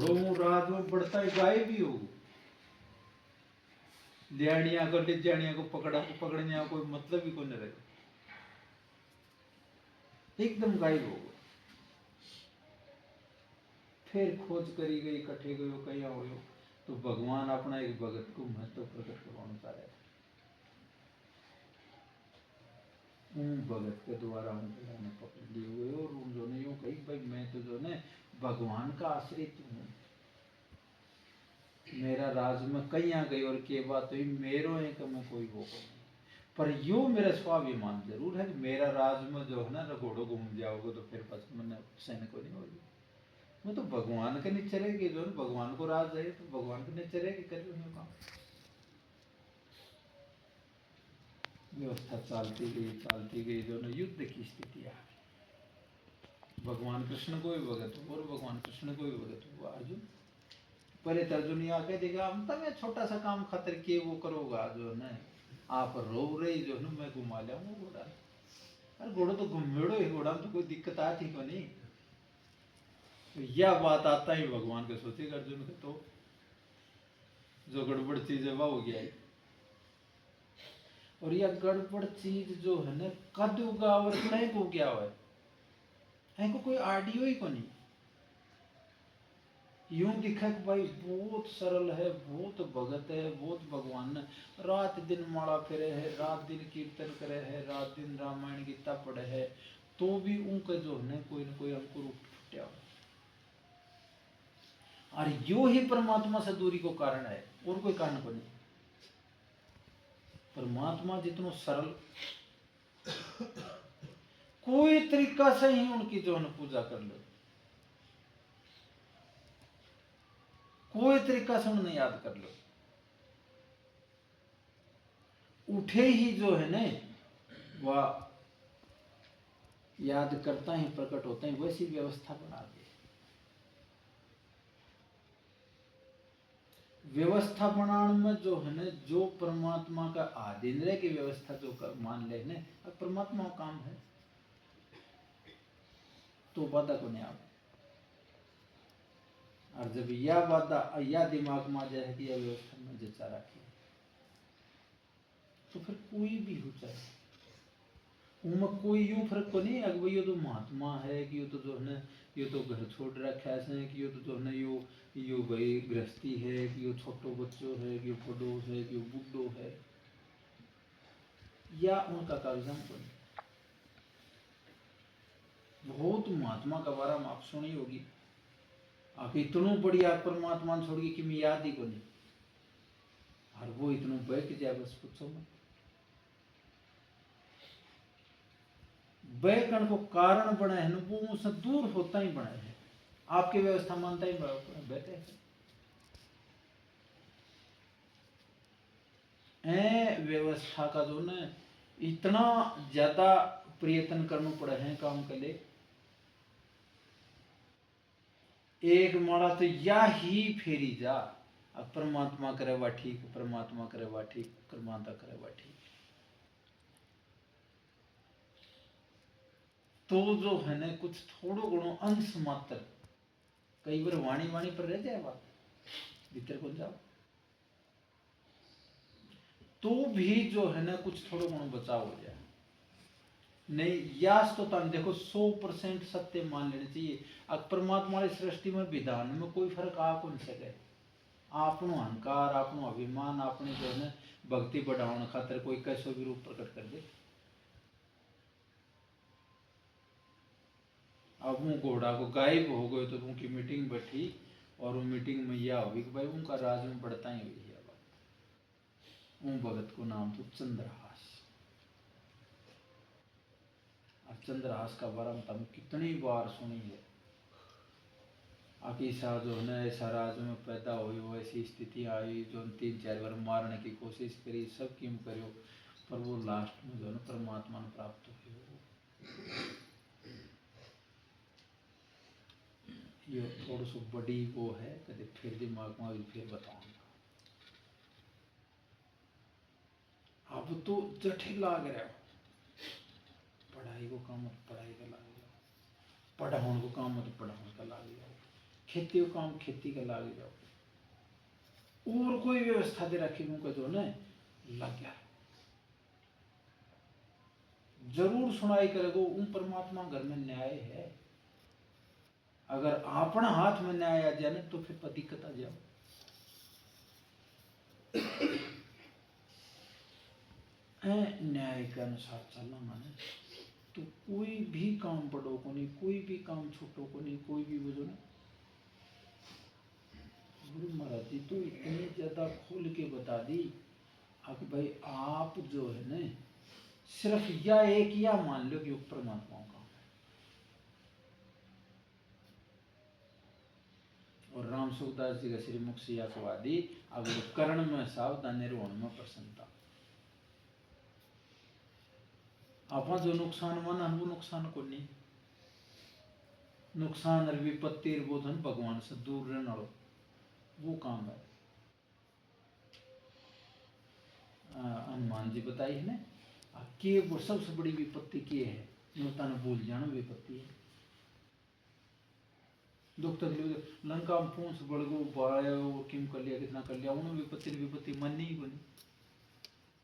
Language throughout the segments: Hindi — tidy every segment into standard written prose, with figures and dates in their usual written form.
घोड़ों राज में बढ़ता ही गाय भी हो लियानिया को ले जानिया को पकड़ने कोई मतलब ही कोई नहीं रहे एकदम गायब हो गए। फिर खोज करी गई इकट्ठे गयो कहीं हो तो भगवान अपना एक भगत को महत्व प्रकट करवाना चाह रहे भगत के द्वारा उनको पकड़ लिए हुए और उन जो ने यूं कही भाई मैं तो जो ने भगवान का आश्रित हूँ मेरा राज में कहीं आ गई और के बात हुई मेरो है कि मैं कोई वो नहीं पर यो मेरा स्वाभिमान जरूर है कि मेरा राज में जो है ना घोड़ो घूम जाओगे तो फिर बस मैंने सैनिक को नहीं होगी मैं तो भगवान के नीचे रहेगी जो भगवान को राज है तो भगवान के नीचे रहेगी करिए उन्हें काम व्यवस्था चलती गई जो ना युद्ध की स्थिति आ गई भगवान कृष्ण को भी भगत हो और भगवान कृष्ण को भी भगत हो अर्जुन पहले तो अर्जुन ये आके देगा हम तो मैं छोटा सा काम खातिर किए वो करोगा जो है आप रो रही जो है मैं घुमा लिया घोड़ा अरे घोड़ा तो घूमेड़ो ही घोड़ा तो कोई दिक्कत आती को नहीं तो यह बात आता ही भगवान के सोचेगा अर्जुन के तो जो गड़बड़ चीज है वह हो गया और यह गड़बड़ चीज जो है ना कद उगा और कहीं को क्या हुआ है को कोई ऑडियो ही को नहीं यूं दिखा कि भाई बहुत सरल है बहुत भगत है बहुत भगवान ने रात दिन माला फेरे है रात दिन कीर्तन करे है रात दिन रामायण गीता पढ़े है तो भी उनका जो है कोई ना कोई अंकुर उठ हो और यो ही परमात्मा से दूरी को कारण है और कोई कारण को नहीं परमात्मा जितना सरल कोई तरीका से ही उनकी जो है पूजा कर लो कोई तरीका से उन्हें याद कर लो उठे ही जो है ना वह याद करता ही प्रकट होता है वैसी व्यवस्था बना दी व्यवस्था बनाने में जो है ना जो परमात्मा का आदिन्द्र की व्यवस्था जो कर मान ले ने अब परमात्मा का काम है तो बाधा को नहीं आवे और जब यह बाधा या दिमाग में आ जाए कि यह व्यवस्था में जचा रखी तो फिर कोई भी हो जाए उनमें कोई यूं फर्क को नहीं अगर ये तो महात्मा है कि ये तो जो है ना ये तो घर छोड़ रखा है कि ये तो जो है ना यो भाई गृहस्थी है कि ये छोटो बच्चों है कि बड़ो है कि बुढ़ो है या उनका कागजाम को नहीं बहुत महात्मा का बारे में आप सुनी होगी आप इतनों बड़ी आप परमात्मा छोड़गी कि मैं याद ही को नहीं और वो इतनों बैठ जाए बस पूछो मत बैकण को कारण बना है वो उससे दूर होता ही बना है आपकी व्यवस्था मानता ही बैठे व्यवस्था का जो ना इतना ज्यादा प्रयत्न करना पड़े हैं काम के लिए एक माड़ा तो या ही फेरी जा अब परमात्मा करे वा ठीक परमात्मा करे वा ठीक परमात्मा करे वा ठीक तो जो है ना कुछ थोड़ो घणो अंश मात्र कई बार वाणी वाणी पर रह जाए बात भीतर को जाओ तो भी जो है ना कुछ थोड़ो घणो बचाव हो जाए नहीं यास तो तुम देखो 100% सत्य मान लेना चाहिए अब परमात्मा की सृष्टि में विधान में कोई फर्क आ कौन सके आपनो अहंकार आपनो अभिमान आपने जो है भक्ति बढ़ाने खातर कोई कैसो भी रूप प्रकट कर दे अब वो घोड़ा को गायब हो गए तो उनकी मीटिंग बैठी और वो मीटिंग में यह हुई कि भाई उनका राज में बढ़ता ही हुई है बात उन भगत को नाम तो चंद्रहास और चंद्रहास का बारे में तुम कितनी बार सुनी है आखिर सा जो है ऐसा राज में पैदा हुई हो ऐसी स्थिति आई जो 3-4 बार मारने की कोशिश करी सब क्यों करो पर वो लास्ट में जो है परमात्मा ने प्राप्त हुई ये थोड़ा सा बड़ी वो है कभी फिर दिमाग में फिर बताऊंगा अब तो जठे लाग रहा पढ़ाई को काम मत पढ़ाई का लाग पढ़ाने को काम मत पढ़ाने का लाग खेती को काम खेती का लाग जाओ और कोई व्यवस्था दे रखी मुँह जो न लग गया जरूर सुनाई करेगो उन परमात्मा घर में न्याय है। अगर अपना हाथ में न्याय आ जाए तो फिर दिक्कत आ जाओ। न्याय के अनुसार चलना माने तो कोई भी काम बड़ो को नहीं, कोई भी काम छोटो को नहीं, कोई भी बुझो नहीं। गुरु महाराज जी तो इतनी ज्यादा खोल के बता दी अब भाई आप जो है ना सिर्फ या एक या मान लो कि परमात्मा का और राम सुखदास जी का श्रीमुख से आत्वादी अगर कर्ण में सावधान निर्वण में प्रसन्नता आप जो नुकसान माना वो नुकसान को नहीं नुकसान और विपत्ति बोधन भगवान से दूर रहने वालों वो काम है। हनुमान जी बताई है ना कि वो सबसे बड़ी विपत्ति की है नुकता ने भूल जाना विपत्ति है। दुख तकलीफ लंका में पूंछ बड़गो बायो किम कर लिया कितना कर लिया उन्होंने विपत्ति मन नहीं बनी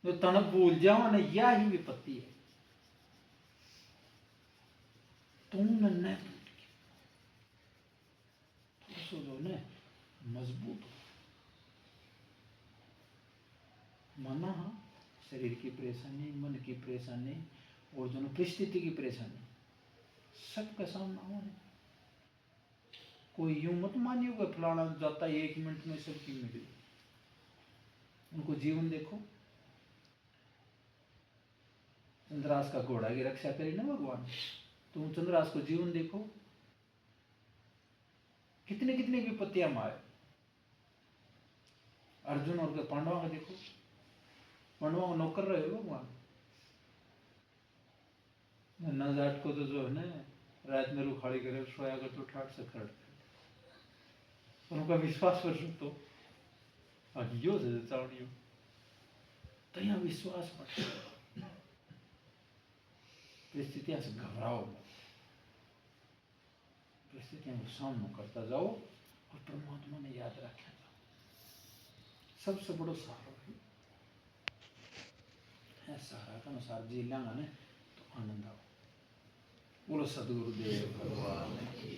तो तन भूल जाओ ना या ही विपत्ति है। तुमने न जो न मजबूत माना हाँ शरीर की परेशानी मन की परेशानी और जो परिस्थिति की परेशानी सबका सामना होने कोई यूं मत मानिएगा फलाना जाता है 1 मिनट में सबकी मिली उनको जीवन देखो चंद्रास का घोड़ा की रक्षा करी ना भगवान तुम चंद्रास को जीवन देखो कितने कितने विपत्तियां मारे अर्जुन और पांडवों का देखो पांडवों को नौकर रहे हो भगवान न जाट को तो जो है ना रात में रुखाड़ी करे सोया कर तो ठाट से खड़ उनका विश्वास कर तो यो से चावड़ियो तो यहाँ विश्वास बढ़ता परिस्थितियां से घबराओ परिस्थितियों को सामना करता जाओ और परमात्मा ने याद रखा जाओ सबसे बड़ो सहारा है सहारा का अनुसार जी लेंगे ना तो आनंद आओ। बोलो सदगुरुदेव भगवान की।